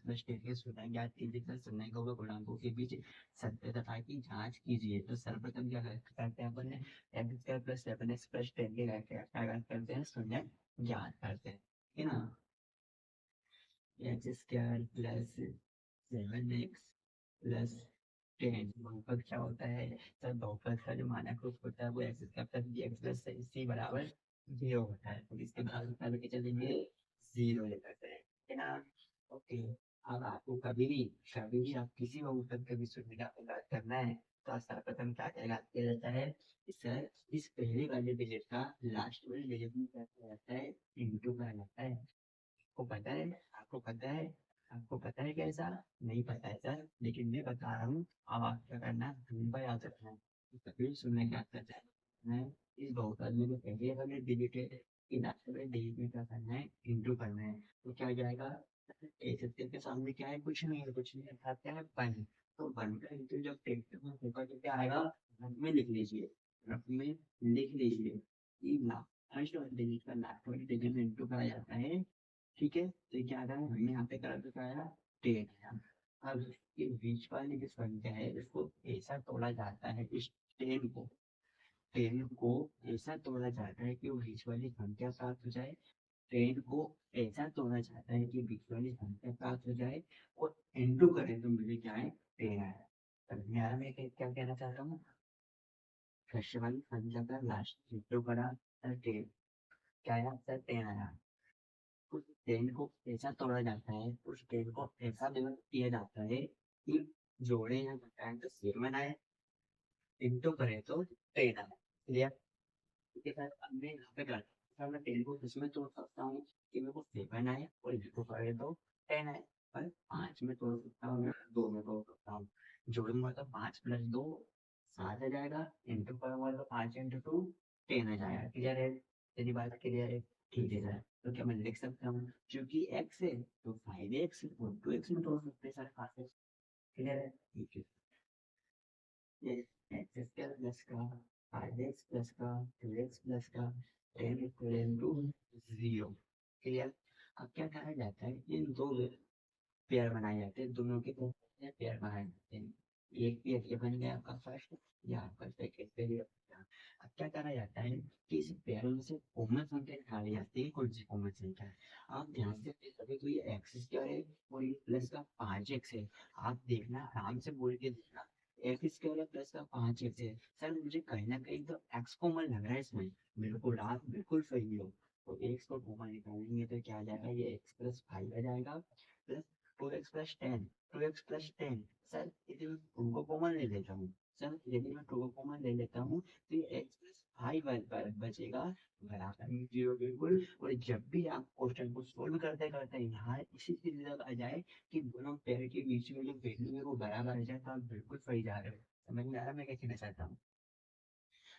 Plus 10 के शून्य ज्ञात कीजिए तथा शून्य को व गुणांकों के बीच सत्यता की जांच कीजिए। तो सर्वप्रथम क्या करते हैं अपन ने x square plus 7x plus 10 के क्या करते हैं शून्य ज्ञात करते हैं, है ना। X square plus 7x plus 10 बहुपद क्या होता है सर? बहुपद का जो मानक रूप होता है वो x square plus b x plus c बराबर 0 होता है। तो इसके बाद क्या लेके चलेंगे 0 लेकर है ना। ओके, अब आपको कभी भी आप किसी बहुपद का भी शून्य का पता करना है तो सर्वप्रथम क्या किया जाता है सर? इस पहले वाले डिजिट का लास्ट वाले डिजिट में क्या किया जाता है? इंटू करा जाता है। आपको पता है? आपको पता है? आपको पता है कैसा? नहीं पता है सर, लेकिन मैं बता रहा हूँ। अब आप क्या करना है, ढूंढ याद रखना है। तभी सुनने का आता है इस बहुपद में जो पहले वाले डिजिट है कि लास्ट वाले डिजिट में क्या करना है? इंटू करना है। तो क्या हो जाएगा? ए सत्तर के सामने क्या है? कुछ नहीं है, कुछ नहीं अर्थात क्या है? वन। तो वन का इंटू जब टेक्स्ट में होगा तो क्या आएगा? रफ में लिख लीजिए, रफ में लिख लीजिए कि फर्स्ट वाले डिजिट का लास्ट वाले डिजिट में इंटू करा जाता है। ठीक है, तो ये क्या आ रहा है? हमने यहाँ पे कर दिखाया 10 आया। अब ये बीच वाली जो संख्या है इसको ऐसा तोड़ा जाता है, इस 10 को 10 को ऐसा तोड़ा जाता है कि वो बीच वाली संख्या प्राप्त हो जाए। 10 को ऐसा तोड़ा जाता है कि बीच वाली संख्या प्राप्त हो जाए और इंटू करें तो मुझे क्या है? 10 आया। समझ में आ रहा है मैं क्या कहना चाहता हूँ? फर्स्ट वाली संख्या का लास्ट इंटू करा 10, क्या आया सर? 10 आया। उस ट्रेन को ऐसा तोड़ा जाता है, उस ट्रेन को ऐसा डिवाइड किया जाता है कि जोड़े या घटाएं तो सेवन आए, इंटू करें तो टेन आए। क्लियर? इसके साथ अब मैं यहाँ पे करता हूँ, मैं टेन को किसमें तोड़ सकता हूँ कि मेरे को सेवन आए और इंटू करें तो टेन आए। पर पाँच में तोड़ सकता हूँ, दो में तोड़ सकता हूँ। जोड़ूंगा तो पाँच प्लस दो 7 आ जाएगा, इंटू करूंगा तो 5 इंटू 2 10 आ जाएगा। क्लियर है? यदि बात क्लियर है? ठीक है सर। तो क्या मैं लिख सकता हूँ क्योंकि x है तो 5x और 2x में तोड़ सकते हैं सर 5x। क्लियर है? ठीक है, ये एक्स स्क्वायर प्लस का 5x प्लस का 2x प्लस का 10 इक्वल टू 0। क्लियर? अब क्या कहा जाता है, इन दो पेयर बनाए जाते हैं, दोनों के पेयर बनाए जाते हैं। एक पेयर ये बन गया आपका फर्स्ट, या आपका सेकंड पेयर। अब क्या करा जाता है कि इस पेयर में से कॉमन संख्या निकाली जाती है। कौन सी कॉमन संख्या है? आप ध्यान से देखोगे तो ये एक्स स्क्वायर है और ये प्लस का 5x है। आप देखना, आराम से बोल के देखना, एक्स स्क्वायर है प्लस का 5x है। सर मुझे कहीं ना कहीं तो एक्स कॉमन लग रहा है इसमें। बिल्कुल, आप बिल्कुल सही हो। तो एक्स को कॉमन निकालेंगे तो क्या आ जाएगा? ये एक्स प्लस 5 आ जाएगा plus 2x plus 10, 2x plus 10। Sir यदि मैं 2 को कॉमन ले लेता हूँ, सर यदि मैं 2 को कॉमन ले लेता हूँ तो ये x प्लस 5 बचेगा बराबर में 0 बिल्कुल। और जब भी आप क्वेश्चन को सोल्व करते करते यहाँ इसी चीज तक आ जाए कि दोनों पेयर के बीच में जो वैल्यू है वो बराबर आ जाए तो आप बिल्कुल सही जा रहे हो। समझ में आ रहा है मैं क्या कहना चाहता हूँ?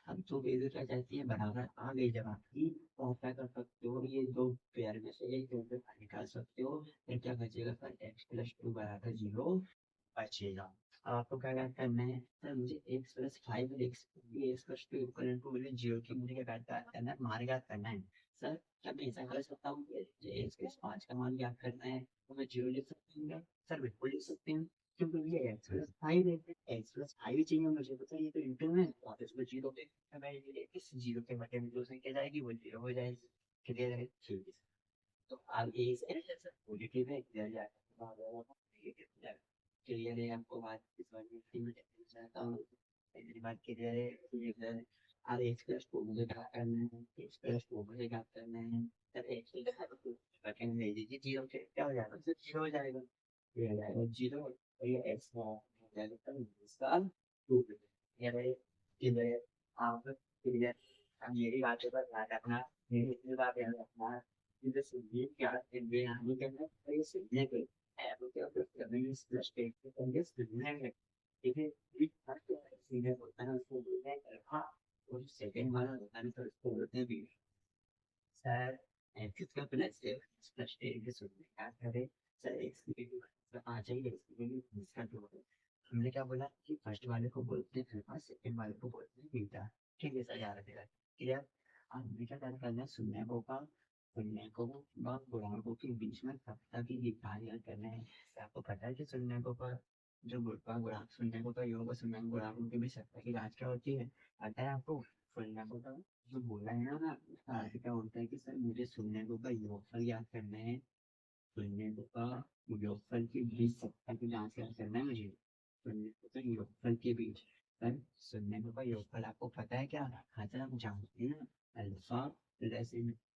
अब जो वैल्यू क्या चाहती है बराबर आ गई जब आपकी, तो आप क्या कर सकते हो, ये दो पेयर में से एक पेयर पे निकाल सकते हो। फिर क्या बचेगा सर? एक्स प्लस टू बराबर 0 बचेगा। अब आपको क्या क्या करना है सर? मुझे एक्स प्लस 5 और x plus two equal to मुझे 0 की मुझे क्या करना है? मान ज्ञात करना है। सर क्या मैं ऐसा कर सकता हूँ कि एक्स प्लस 5 का मान ज्ञात करना है तो मैं 0 लिख सकती हूँ क्या? सर बिल्कुल लिख सकते हैं, क्योंकि ये एक्स प्लस 5 है, एक्स प्लस 5 ही चाहिए मुझे, पता है ये तो इंटू है तो आप इसमें 0 पे मैं ये इस 0 के बटे में जो संख्या जाएगी वो 0 हो जाएगी। क्लियर है? ठीक है। तो आप ये पॉजिटिव है, इधर जाएगा नेगेटिव। क्लियर है आपको बात? इस बार मैं चाहता हूँ पहली बात क्लियर है? इधर अब एक्स प्लस टू मुझे क्या करना है? एक्स प्लस टू मुझे क्या करना है? सर एक्स प्लस ले लीजिए 0 से क्या हो जाएगा? सर 0 हो जाएगा, ये हो जाएगा 0 और ये एक्स हो जाएगा तब इसका 2। क्लियर है? क्लियर है? आप क्लियर? अब मेरी बातों पर ध्यान रखना, मेरी इतनी बात ध्यान रखना। जैसे सुनिए क्या ये हमें करना है, ये सुनने पे ऐप के ऊपर कभी प्लस टेक के करके सुनने में ठीक है। एक फर्स्ट सीधे होता है उसको बोलते हैं अल्फा, और जो सेकंड वाला होता है तो उसको बोलते हैं बीटा। सर एक्स का प्लस प्लस टेक के सुनने क्या करें? सर एक्स की वैल्यू आ जाएगी, एक्स की वैल्यू इसका दो है। हमने क्या बोला कि फर्स्ट वाले को बोलते हैं अल्फा, सेकंड वाले को बोलते हैं बीटा। ठीक है सर, याद रखेगा। क्लियर? अब हमें क्या करना है? सुनने होगा शून्य को व गुणांकों के बीच में सप्ताह की कार्य करना है। तो आपको पता है कि शून्यकों का जो गुणांक शून्यकों का योग और शून्य गुणांकों के बीच सप्ताह की जांच क्या होती है, पता है आपको? शून्यकों का जो बोला है ना, उसका अर्थ क्या होता है कि सर मुझे शून्यकों का योगफल याद करना है। शून्यकों का योगफल के बीच सप्ताह की जांच याद करना है मुझे। शून्यकों का योगफल के बीच सर शून्यकों का योगफल आपको पता है क्या? हाँ सर, हम जानते हैं ना, अल्फा प्लस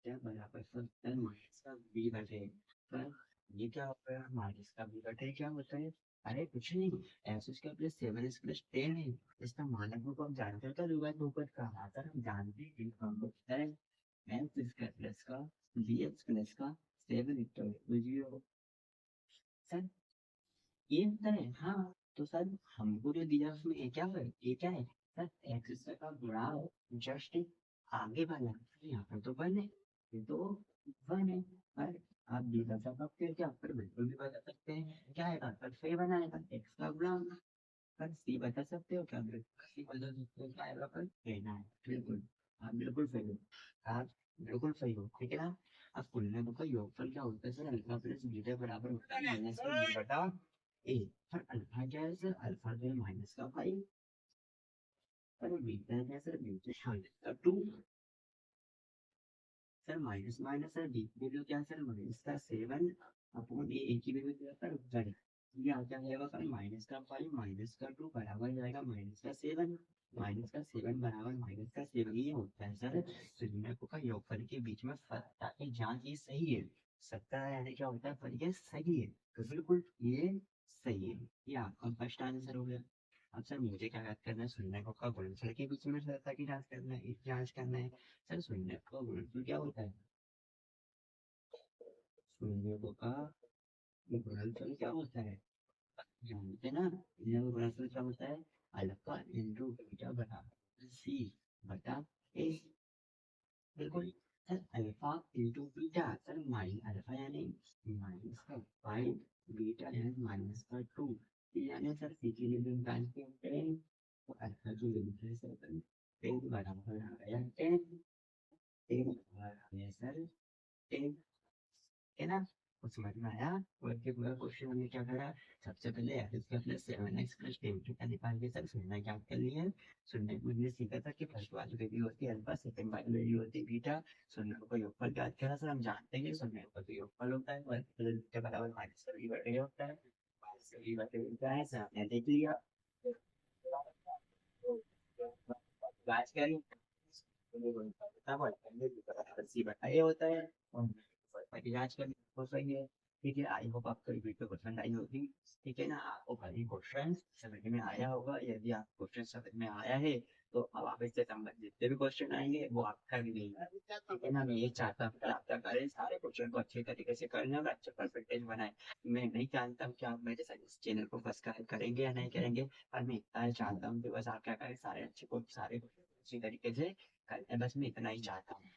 क्या बराबर सर माइनस का बी बटे। सर ये क्या होता है? माइनस का बी बटे क्या होता है? अरे कुछ नहीं, एक्स स्क्वायर प्लस 7x+10 है। इसका मानक रूप हम जानते हैं, तो विभाज्य बहुपद का सर हम जानते हैं, हम होता है एक्स स्क्वायर प्लस का bx प्लस का 7 सर ये होता है। हाँ तो सर हमको जो दिया उसमें ये क्या है सर? एक्स स्क्वायर का गुणा जस्ट आगे वाला, यहाँ पर तो वन है, ये तो वन है। पर आप भी बता सकते हैं क्या? पर बिल्कुल भी बता सकते हैं क्या है? पर सही बनाएगा एक्स का गुणा। पर सी बता सकते हो क्या? बिल्कुल सी बता सकते हो क्या आएगा? पर कहना है बिल्कुल, आप बिल्कुल सही हो, आप बिल्कुल सही हो, ठीक है ना? अब तुलना का योगफल क्या होता है सर? अल्फा प्लस बीटा बराबर होता है माइनस का बी बटा ए। पर अल्फा क्या है सर? अल्फा जो है माइनस का 5, और बीटा क्या है सर? बीटा माइनस का 2। Sir minus minus sir D की वैल्यू क्या है सर? माइनस का 7 अपॉन ए की वैल्यू क्या है सर? 1। ये आ क्या जाएगा सर? माइनस का 5 माइनस का 2 बराबर जाएगा माइनस का 7। माइनस का 7 बराबर माइनस का 7 ये होता है सर शून्यकों का योगफल के बीच में फर्क, ताकि जांच ये सही है। सत्ता यानी क्या होता है? फर्क ये सही है, तो बिल्कुल ये सही है। ये आपका फर्स्ट आंसर हो गया। अब सर मुझे क्या याद करना है? शून्यकों का गुणनफल के बीच में सत्ता की जांच करना है, जांच करना है। सर शून्यकों का गुणनफल क्या होता है? शून्यकों का गुणनफल क्या होता है? जानते ना, ये गुणनफल क्या होता है? अल्फा इंटू बीटा बराबर सी बटा ए। बिल्कुल sir, alpha into beta sir alpha यानी माइनस का 5, बीटा यानी माइनस का 2, यानी सर सी की वैल्यू निकालते हैं 10। तो अल्फा की वैल्यू है सर 10 बराबर आ गया 10, 10 बराबर आ गया सर 10, है ना? कुछ समझ में आया? और के पूरा क्वेश्चन हमने क्या करा? सबसे पहले एक्स का प्लस 7x+10 का निकाल के सर शून्य क्या कर लिया? शून्य को हमने सीखा था कि फर्स्ट वाली वैल्यू होती है अल्फा, सेकंड वाली वैल्यू होती है बीटा। शून्य को योगफल ज्ञात करा सर, हम जानते हैं शून्य का तो योगफल होता है और के बराबर माइनस का बी बटे होता है। माइनस का बी बटे होता है सर, हमने देख लिया। आज क्या सी बताइए होता है और जांच करनी हो सही है। ठीक है, आई होप आपको ये वीडियो पसंद आई होगी। ठीक है ना, आपको भाई क्वेश्चन समझ में आया होगा। यदि आप क्वेश्चन समझ में आया है तो अब आप इससे संबंधित जितने भी क्वेश्चन आएंगे वो आप कर लेंगे। ठीक है ना, मैं ये चाहता हूँ कि आप क्या करें, सारे क्वेश्चन को अच्छे तरीके से करना और अच्छे परसेंटेज बनाए। मैं नहीं जानता हूँ कि आप मेरे साथ इस चैनल को सब्सक्राइब करेंगे या नहीं करेंगे, पर मैं इतना ही चाहता हूँ कि बस आप क्या करें, सारे अच्छे को सारे अच्छी तरीके से करें, बस मैं इतना ही चाहता हूँ।